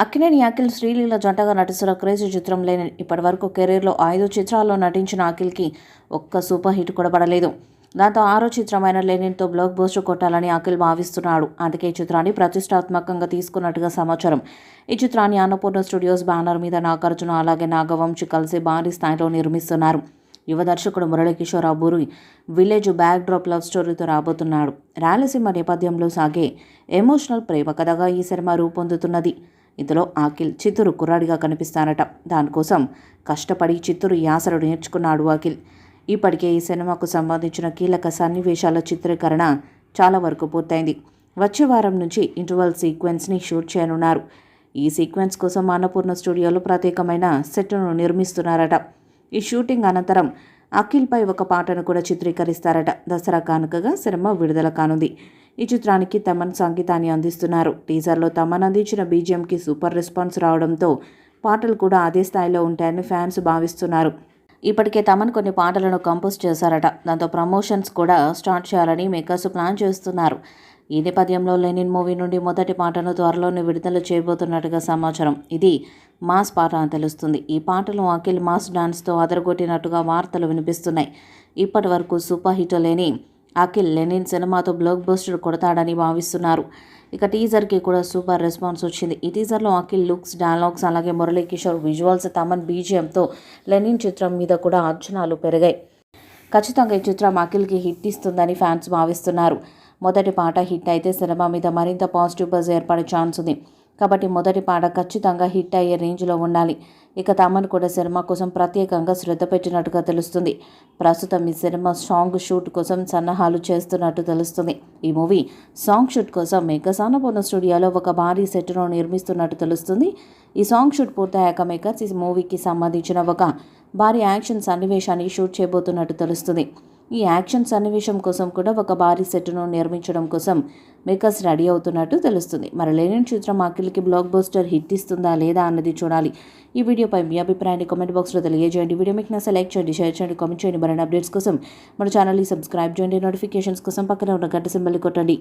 అక్కినేని అఖిల్ శ్రీలీల జంటగా నటిస్తున్న క్రేజీ చిత్రం లెనిన్ ఇప్పటివరకు కెరీర్లో 5 చిత్రాల్లో నటించిన అఖిల్కి ఒక్క సూపర్ హిట్ కూడా పడలేదు. దాంతో 6వ చిత్రమైన లెనిన్తో బ్లాక్ బస్టర్ కొట్టాలని అఖిల్ భావిస్తున్నాడు. అందుకే ఈ చిత్రాన్ని ప్రతిష్టాత్మకంగా తీసుకున్నట్టుగా సమాచారం. ఈ చిత్రాన్ని అన్నపూర్ణ స్టూడియోస్ బ్యానర్ మీద నాగార్జున అలాగే నాగవంశి కలిసి భారీ స్థాయిలో నిర్మిస్తున్నారు. యువ దర్శకుడు Murali Kishore Abburi village backdrop love స్టోరీతో రాబోతున్నాడు. రాయలసీమ నేపథ్యంలో సాగే ఎమోషనల్ ప్రేమ కథగా ఈ సినిమా రూపొందుతున్నది. ఇందులో అఖిల్ చిత్తూరు కుర్రాడిగా కనిపిస్తారట. దానికోసం కష్టపడి చిత్తూరు యాసలు నేర్చుకున్నాడు అఖిల్. ఇప్పటికే ఈ సినిమాకు సంబంధించిన కీలక సన్నివేశాల చిత్రీకరణ చాలా వరకు పూర్తయింది. వచ్చే వారం నుంచి ఇంటర్వల్ సీక్వెన్స్ని షూట్ చేయనున్నారు. ఈ సీక్వెన్స్ కోసం అన్నపూర్ణ స్టూడియోలో ప్రత్యేకమైన సెట్ను నిర్మిస్తున్నారట. ఈ షూటింగ్ అనంతరం అఖిల్పై ఒక పాటను కూడా చిత్రీకరిస్తారట. దసరా కానుకగా సినిమా విడుదల కానుంది. ఈ చిత్రానికి తమన్ సంగీతాన్ని అందిస్తున్నారు. టీజర్లో తమన్ అందించిన బీజిఎంకి సూపర్ రెస్పాన్స్ రావడంతో పాటలు కూడా అదే స్థాయిలో ఉంటాయని ఫ్యాన్స్ భావిస్తున్నారు. ఇప్పటికే తమన్ కొన్ని పాటలను కంపోజ్ చేశారట. దాంతో ప్రమోషన్స్ కూడా స్టార్ట్ చేయాలని మేకర్స్ ప్లాన్ చేస్తున్నారు. ఈ నేపథ్యంలో లెనిన్ మూవీ నుండి మొదటి పాటను త్వరలోనే విడుదల చేయబోతున్నట్టుగా సమాచారం. ఇది మాస్ పాట అని తెలుస్తుంది. ఈ పాటలో అఖిల్ మాస్ డాన్స్తో అదరగొట్టినట్టుగా వార్తలు వినిపిస్తున్నాయి. ఇప్పటి వరకు సూపర్ హిట్ లేని అఖిల్ లెనిన్ సినిమాతో బ్లాక్ బస్టర్ కొడతాడని భావిస్తున్నారు. ఇక టీజర్కి కూడా సూపర్ రెస్పాన్స్ వచ్చింది. ఈ టీజర్లో అఖిల్ లుక్స్, డైలాగ్స్ అలాగే మురళీకిషోర్ విజువల్స్, తమన్ బీజిఎంతో లెనిన్ చిత్రం మీద కూడా అంచనాలు పెరిగాయి. ఖచ్చితంగా ఈ చిత్రం అఖిల్కి హిట్ ఇస్తుందని ఫ్యాన్స్ భావిస్తున్నారు. మొదటి పాట హిట్ అయితే సినిమా మీద మరింత పాజిటివ్ బజ్ ఏర్పడే ఛాన్స్ ఉంది. కాబట్టి మొదటి పాట ఖచ్చితంగా హిట్ అయ్యే రేంజ్లో ఉండాలి. ఇక తమన్ కూడా సినిమా కోసం ప్రత్యేకంగా శ్రద్ధ పెట్టినట్టుగా తెలుస్తుంది. ప్రస్తుతం ఈ సినిమా సాంగ్ షూట్ కోసం సన్నాహాలు చేస్తున్నట్టు తెలుస్తుంది. ఈ మూవీ సాంగ్ షూట్ కోసం మేకర్స్ అన్నపూర్ణ స్టూడియోలో ఒక భారీ సెట్ను నిర్మిస్తున్నట్టు తెలుస్తుంది. ఈ సాంగ్ షూట్ పూర్తయ్యాక మేకర్స్ ఈ మూవీకి సంబంధించిన ఒక భారీ యాక్షన్ సన్నివేశాన్ని షూట్ చేయబోతున్నట్టు తెలుస్తుంది. ఈ యాక్షన్ సన్నివేశం కోసం కూడా ఒక భారీ సెట్ను నిర్మించడం కోసం మేకర్స్ రెడీ అవుతున్నట్టు తెలుస్తుంది. మరి లెనిన్ చిత్రం అఖిల్కి బ్లాక్ బస్టర్ హిట్ ఇస్తుందా లేదా అన్నది చూడాలి. ఈ వీడియోపై మీ అభిప్రాయాన్ని కామెంట్ బాక్స్లో తెలియజేయండి. వీడియో మీకు నచ్చితే లైక్ చేయండి, షేర్ చేయండి, కామెంట్ చేయండి. మరిన్ని అప్డేట్స్ కోసం మన ఛానల్ని సబ్స్క్రైబ్ చేయండి. నోటిఫికేషన్స్ కోసం పక్కన ఉన్న గంట సింబల్ని కొట్టండి.